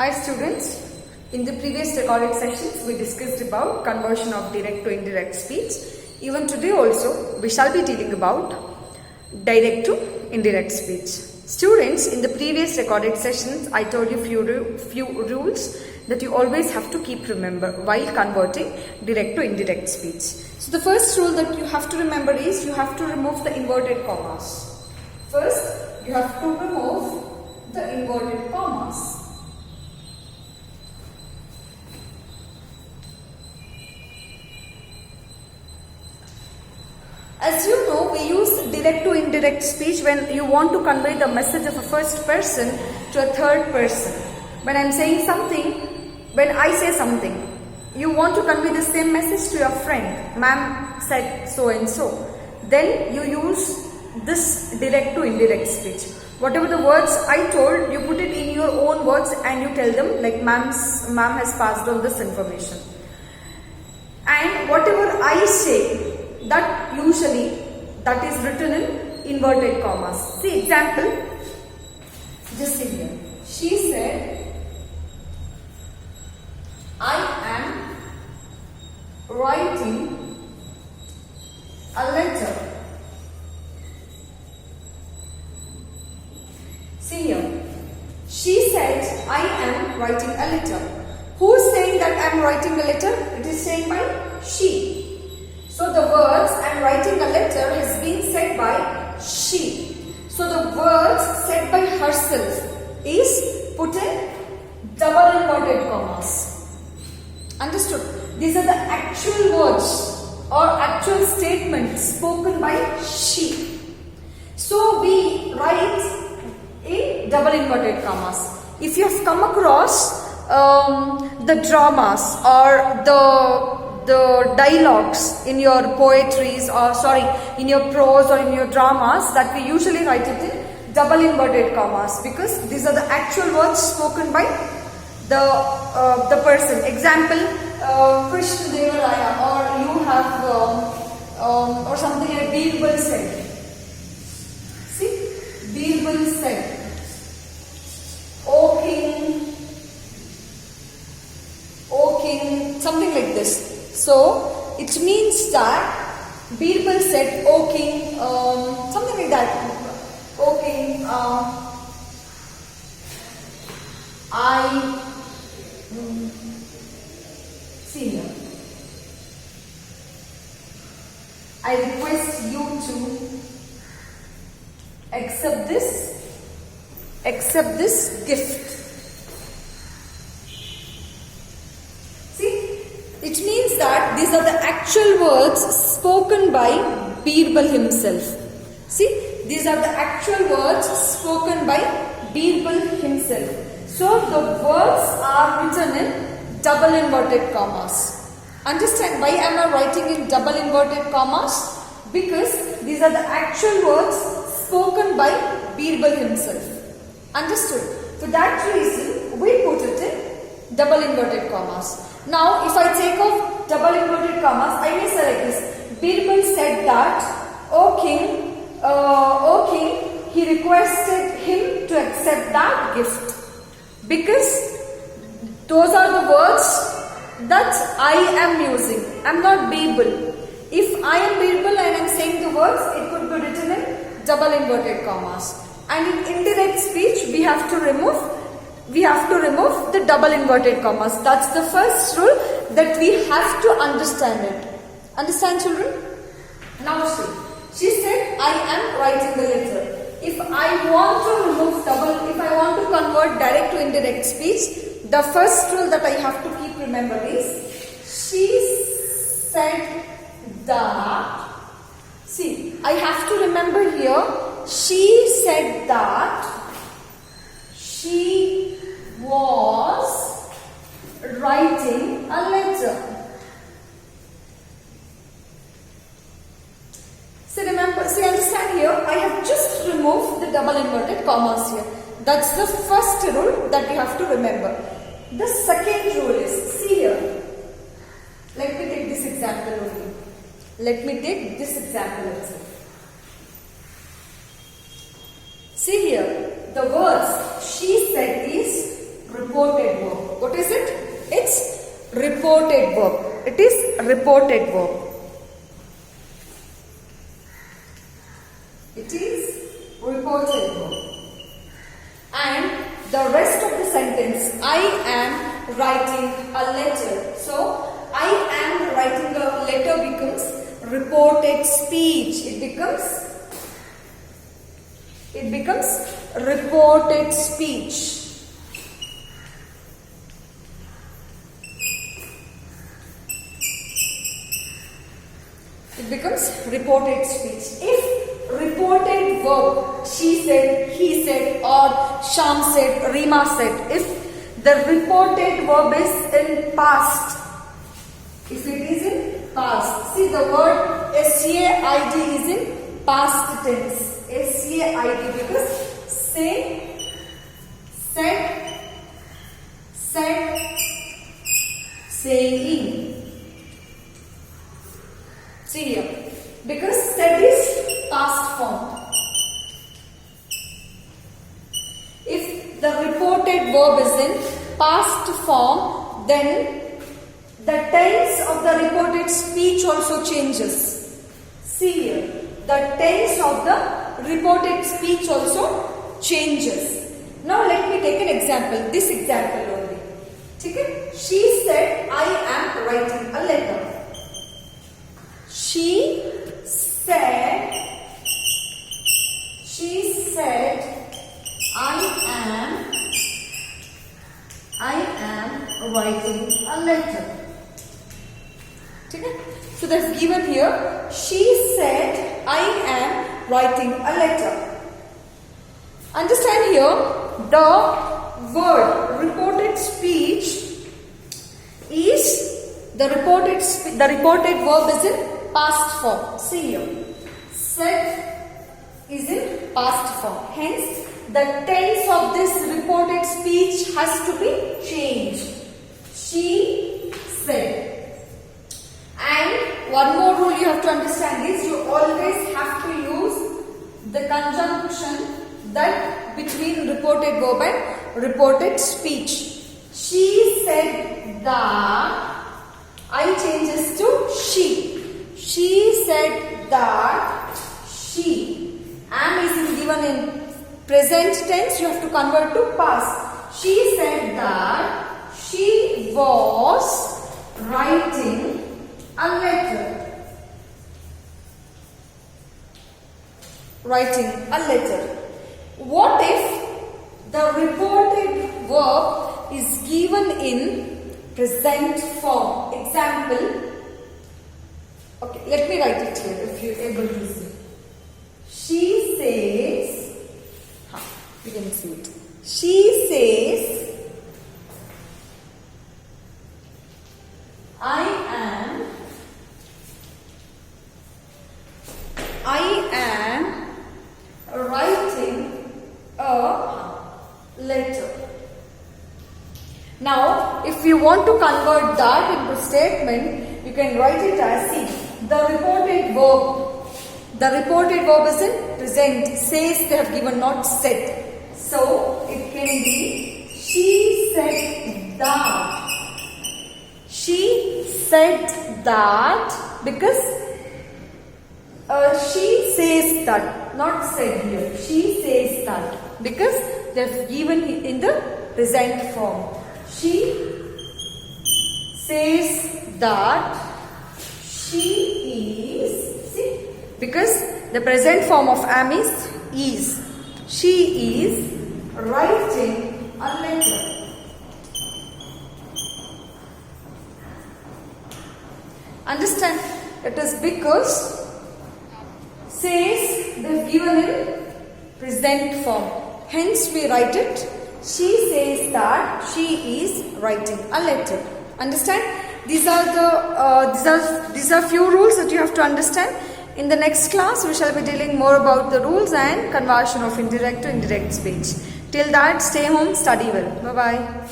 Hi students, in the previous recorded sessions we discussed about conversion of direct to indirect speech. Even today also we shall be dealing about direct to indirect speech. Students, in the previous recorded sessions I told you few rules that you always have to keep remember while converting direct to indirect speech. So the first rule that you have to remember is you have to remove the inverted commas. First, you have to remove the inverted commas. As you know, we use direct to indirect speech when you want to convey the message of a first person to a third person. When I am saying something, when I say something, you want to convey the same message to your friend. Ma'am said so and so. Then you use this direct to indirect speech. Whatever the words I told, you put it in your own words and you tell them like ma'am has passed on this information. And whatever I say, that usually that is written in inverted commas. See example, just see here. She said, I am writing a letter. See here. She said, I am writing a letter. Who is saying that I am writing a letter? It is saying by she. So the words I am writing a letter has been said by she. So the words said by herself is put in double inverted commas. Understood? These are the actual words or actual statements spoken by she. So we write in double inverted commas. If you have come across the dramas or the dialogues in your poetries in your prose or in your dramas, that we usually write it in double inverted commas because these are the actual words spoken by the person. Example, Krishna Deva Raya, or you have or something like Birbal said. See, Birbal said, O king, something like this. So it means that Birbal said, O king, something like that. O king, see here. I request you to accept this gift. It means that these are the actual words spoken by Birbal himself. See, these are the actual words spoken by Birbal himself. So the words are written in double inverted commas. Understand why am I writing in double inverted commas? Because these are the actual words spoken by Birbal himself. Understood? For that reason, we put it in double inverted commas. Now, if I take off double inverted commas, I may say like this. Birbal said that, O king, he requested him to accept that gift. Because those are the words that I am using. I am not Birbal. If I am Birbal and I am saying the words, it could be written in double inverted commas. And in indirect speech, we have to remove the double inverted commas. That's the first rule that we have to understand it. Understand, children? Now see. She said, I am writing the letter. If I want to convert direct to indirect speech, the first rule that I have to keep remember is, she said that. See, I have to remember here, she said that she was writing a letter. See, understand here, I have just removed the double inverted commas here. That's the first rule that you have to remember. The second rule is, see here, let me take this example only. Let me take this example itself. See here, the words she said is report reported verb. What is it? It's reported verb. It is reported verb. It is reported verb. And the rest of the sentence, I am writing a letter. So, I am writing a letter becomes reported speech. It becomes reported speech. It becomes reported speech. If reported verb, she said, he said, or Sham said, Rima said, if the reported verb is in past, if it is in past, see the word SAID is in past tense. SAID because say, said, saying. See here, because said is past form. If the reported verb is in past form, then the tense of the reported speech also changes. See here, the tense of the reported speech also changes. Now let me take an example, this example only. Okay? She said, I am writing a letter. She said, I am writing a letter. Okay? So that's given here. She said, I am writing a letter. Understand here, the word reported speech is the reported verb is in past form. See here. Said is in past form. Hence, the tense of this reported speech has to be changed. She said. And one more rule you have to understand is you always have to use the conjunction that between reported verb and reported speech. She said that, I changes to she. She said that she. Am is given in present tense, you have to convert to past. She said that she was writing a letter. Writing a letter. What if the reported verb is given in present form? Example. Okay, let me write it here if you are able to see. She says, you can see it. She says, I am writing a letter. Now, if you want to convert that into statement, you can write it as, see, the reported verb is in present. Says they have given, not said. So, it can be, she said that. She said that because she says that, not said here. She says that because they have given in the present form. She says that she is, see, because the present form of am is. She is writing a letter. Understand? It is because says they have given in present form. Hence we write it. She says that she is writing a letter. Understand? These are few rules that you have to understand. In the next class, we shall be dealing more about the rules and conversion of indirect to indirect speech. Till that, stay home, study well. Bye-bye.